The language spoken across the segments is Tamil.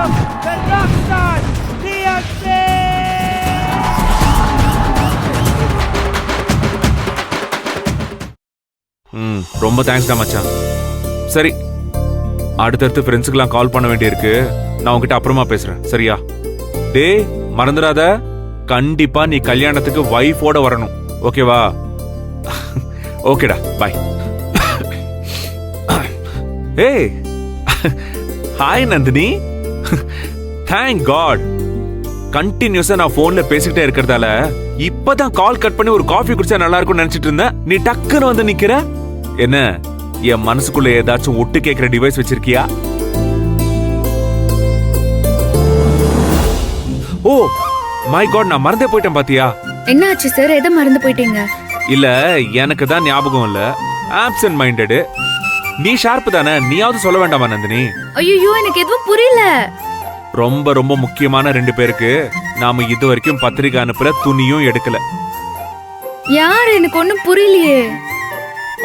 welcome the Rockstar DMC! ரொம்ப தேங்க்ஸ்டா மச்சான். சரி, அடுத்தடுத்து ஃப்ரெண்ட்ஸுக்கெல்லாம் கால் பண்ண வேண்டியிருக்கு. நான் உங்ககிட்ட அப்புறமா பேசுறேன், சரியா? டேய், மறந்துடாத, கண்டிப்பா நீ கல்யாணத்துக்கு வைஃபோட வரணும், ஓகேவா? ஓகேடா, பாய். ஏய், ஹாய் நந்தினி. தேங்க் காட், கண்டினியூஸா நான் போன்ல பேசிக்கிட்டே இருக்கிறதால இப்பதான் கால் கட் பண்ணி ஒரு காஃபி குடிச்சா நல்லா இருக்கும்னு நினைச்சிட்டு இருந்தேன். நீ டக்குன்னு வந்து நிக்கிற. என்ன, என் மனசுக்குள்ள ஏதாச்சும் ஒட்டு கேட்கிற டிவைஸ் வச்சிருக்கியா? ஓ மை காட், நான் மறந்தே போயிட்டேன் பாத்தியா? என்ன ஆச்சு சார்? எதை மறந்து போயிட்டீங்க? இல்ல, எனக்கு தான் ஞாபகம் இல்ல, ஆப்சென்ட் மைண்டட். நீ ஷார்ப் தானே, நீயாவது சொல்ல வேண்டாமா நந்தினி? ஐயோ, எனக்கு எதுவும் புரியல. ரொம்ப ரொம்ப முக்கியமான 2 பேருக்கு நாம இது வரைக்கும் பத்திரிக்கை அனுப்புற துணியும் எடுக்கல. யார்? எனக்கு ஒண்ணும் புரியலையே.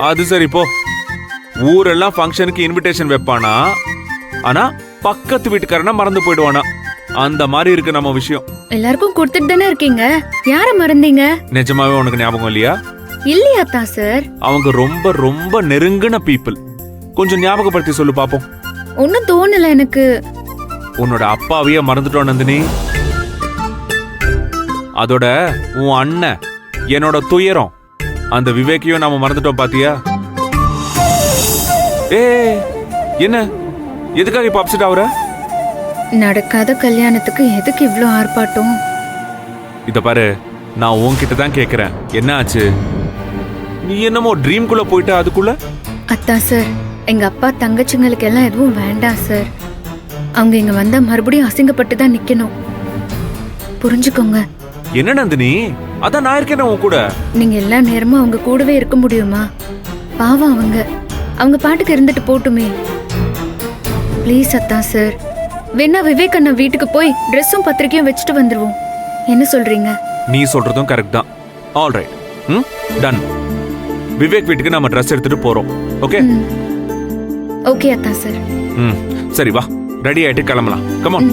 அது சரி, போ. ஊரெல்லாம் ஃபங்க்ஷனுக்கு இன்விடேஷன் வைப்பானா, ஆனா பக்கத்து வீட்டுக்காரனா மறந்து போயிடுவானா. அந்த மாதிரி இருக்கு நம்ம விஷயம். எல்லாருக்கும் கொடுத்துட்டு தானே இருக்கீங்க, யார மறந்தீங்க? நிஜமாவே உனக்கு ஞாபகம் இல்லையா? இல்லையா தான் சார்? அவங்க ரொம்ப ரொம்ப நெருங்கின பீப்புள். கொஞ்சம் ஞாபகப்படுத்தி சொல்லு பாப்போம். ஒன்னும் தோணல எனக்கு. உன்னோட அப்பாவையே மறந்துட்டோம் நந்தினி. அதோட உன் அண்ணன், என்னோட துயரம், அந்த விவேக்கையும் நாம மறந்துட்டோம் பாத்தியா? ஏ என்ன, எதுக்காக இப்ப அப்செட் ஆகுற? நடக்காத கல்யாணத்துக்கு எதுக்கு இவ்ளோ ஆர்ப்பாட்டம்? இத பாரு, நான் உன்கிட்ட தான் கேக்குறேன், என்ன ஆச்சு? நீ என்னமோ ட்ரீம் குள்ள போயிட்ட அதுக்குள்ள. அத்தா சார், எங்க அப்பா தங்கச்சிங்களுக்கு எல்லாம் எதுவும் வேண்டாம் சார். அவங்க இங்க வந்தா மறுபடியும் அசிங்கப்பட்டு தான் நிக்கணும், புரிஞ்சுக்கோங்க. என்ன நந்தினி, அதான் நான் இருக்கேன் உன் கூட. நீங்க எல்லா நேரமும் அவங்க கூடவே இருக்க முடியுமா? பாவம், அவங்க பாட்டுக்கு இருந்துட்டு போட்டுமே. ப்ளீஸ் அத்தா சார், வேணா விவேக் அண்ணா வீட்டுக்கு போய் ட்ரெஸ்ஸும் பத்திரிக்கையும் வச்சுட்டு வந்துருவோம். என்ன சொல்றீங்க? நீ சொல்றதும் கரெக்ட் தான். All right, ton. விவேக் வீட்டுக்கு நம்ம ட்ரெஸ் எடுத்துட்டு போறோம், ஓகே? ஓகே அத்தா சார். சரி, வா, ரெடி ஆயிட்டு கிளம்பலாம். Come on.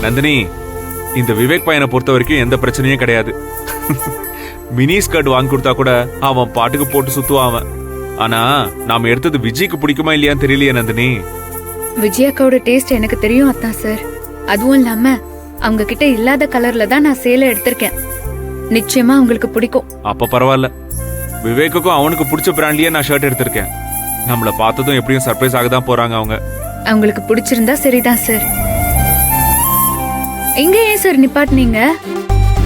நந்தினி, இந்த விவேக் பையனை பொறுத்த வரைக்கும் எந்த பிரச்சனையும் கிடையாது. மினி ஸ்கர்ட் வாங்கி கொடுத்தா கூட அவன் பாட்டுக்கு போட்டு சுத்துவான் அவன். ஆனா நாம எடுத்தது விஜய்க்கு பிடிக்குமா இல்லையான்னு தெரியலையே நந்தினி. விஜயாக்காவோட டேஸ்ட் எனக்கு தெரியும் அத்தா சார். அதுவும் இல்லாம அவங்க கிட்ட இல்லாத கலர்ல தான் நான் சேலை எடுத்திருக்கேன். நிச்சயமா அவங்களுக்கு பிடிக்கும். அப்ப பரவாயில்ல, விவேக்குக்கும் அவனுக்கு பிடிச்ச பிராண்ட்லயே நான் ஷர்ட் எடுத்திருக்கேன். நம்மள பார்த்ததும் எப்படியும் சர்ப்ரைஸ் ஆக தான் போறாங்க அவங்க. அவங்களுக்கு பிடிச்சிருந்தா சரிதான் சார். எங்க ஏன் சார் நிப்பாட்டுனீங்க?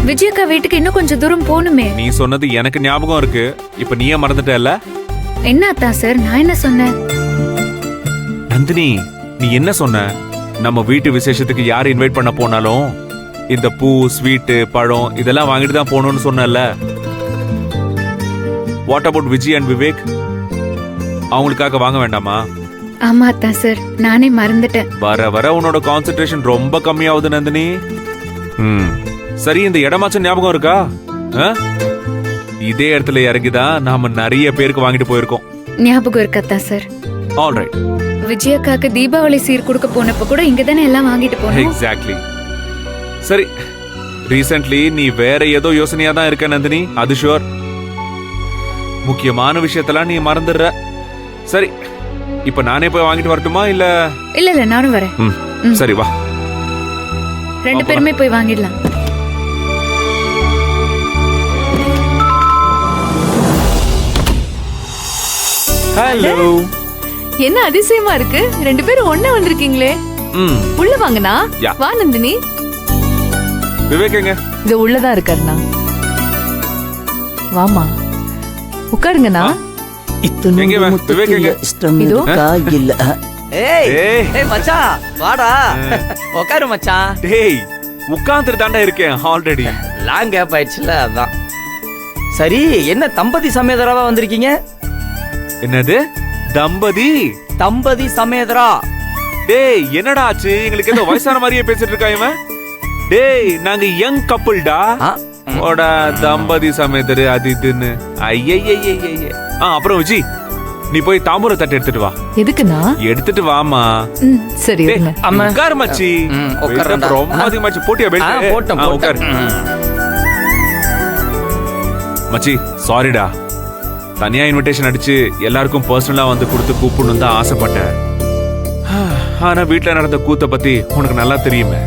விஜயக்கா வீட்டுக்கு இன்னும் கொஞ்சம் தூரம் போகணுமே. நீ சொன்னது எனக்கு ஞாபகம் இருக்கு, இப்ப நீயே மறந்துட்டல. என்ன அத்தா சார், நான் என்ன சொன்னேன்? நந்தினி, நீ என்ன சொன்ன? நம்ம வீட்டு விசேஷத்துக்கு யார் இன்வைட் பண்ண போனாலும் இந்த பூ, ஸ்வீட்டு, பழம் இதெல்லாம் வாங்கிட்டு தான் போகணும்னு சொன்னல. What about Vijay and Vivek? அவங்களுக்காக வாங்க வேண்டாமா? ஆமா அத்தா சார், நானே மறந்துட்டேன். வர வர உன்னோட கான்சென்ட்ரேஷன் ரொம்ப கம்மியாகுது நந்தினி. சரி, இந்த இடமாச்சும் ஞாபகம் இருக்கா? இதே இடத்துல இறங்கிதான் நாம நிறைய பேருக்கு வாங்கிட்டு போயிருக்கோம். ஞாபகம் இருக்கு அத்தா சார். All right. விஜயக்காக்கு தீபாவளி சீர் கொடுக்க போனப்ப கூட இங்க தானே எல்லாம் வாங்கிட்டு போனோம். எக்ஸாக்ட்லி. சரி, ரீசென்ட்லி நீ வேற ஏதோ யோசனையா தான் இருக்க நந்தினி, அது ஷுவர். முக்கியமான விஷயத்தெல்லாம் நீ மறந்துடுற. சரி, இப்ப நானே போய் வாங்கிட்டு வரட்டுமா இல்ல? இல்ல, நானும் வரேன். சரி, வா, 2 பேருமே போய் வாங்கிடலாம். ஹலோ. என்ன அதிசயமா இருக்கு, 2 பேரும் ஒண்ணா வந்திருக்கீங்களே. உள்ள வாங்கனா. வா நந்தினி. விவேக் எங்க? இது உள்ளதான் இருக்காருண்ணா. வாமா, உட்காருங்கண்ணா. எங்க விவேக் எங்க? இதோ. ஏய் மச்சான், வாடா உட்காரு மச்சான். டேய், உட்கார்ந்துட்டு தாண்டா இருக்கேன் ஆல்ரெடி. லாங் கேப் ஆயிடுச்சுல, அதான். சரி, என்ன தம்பதி சமேதராவா வந்திருக்கீங்க? என்னது தம்பதி? தம்பதி சமேதரா? டேய், என்னடா ஆச்சு? எங்களுக்கு ஏதோ வயசான மாதிரியே பேசிட்டு இருக்கா இவன். டேய், நாங்க யங் கப்புள்டா. ஓடா தம்பதி சமேதரு அது இதுன்னு. ஐயய்யய்யய்ய. அப்புறம் விஜி, நீ போய் தாம்பூல தட்டு எடுத்துட்டு வா. எதுக்குண்ணா? எடுத்துட்டு வாமா. சரி டேய், இருங்க. அம்மா. உட்காரு மச்சி. உட்காருடா. ரொம்ப அதிகமாச்சு. போட்டியா பெல்ட்? போட்டோம் உட்காரு. போட்டோம். மச்சி சாரிடா. தனியா இன்விடேஷன் அடிச்சு எல்லாருக்கும் பர்சனலா வந்து கொடுத்து கூப்பிடணும் தான் ஆசைப்பட்டேன். ஆனா வீட்ல நடந்த கூத்த பத்தி உனக்கு நல்லா தெரியுமே.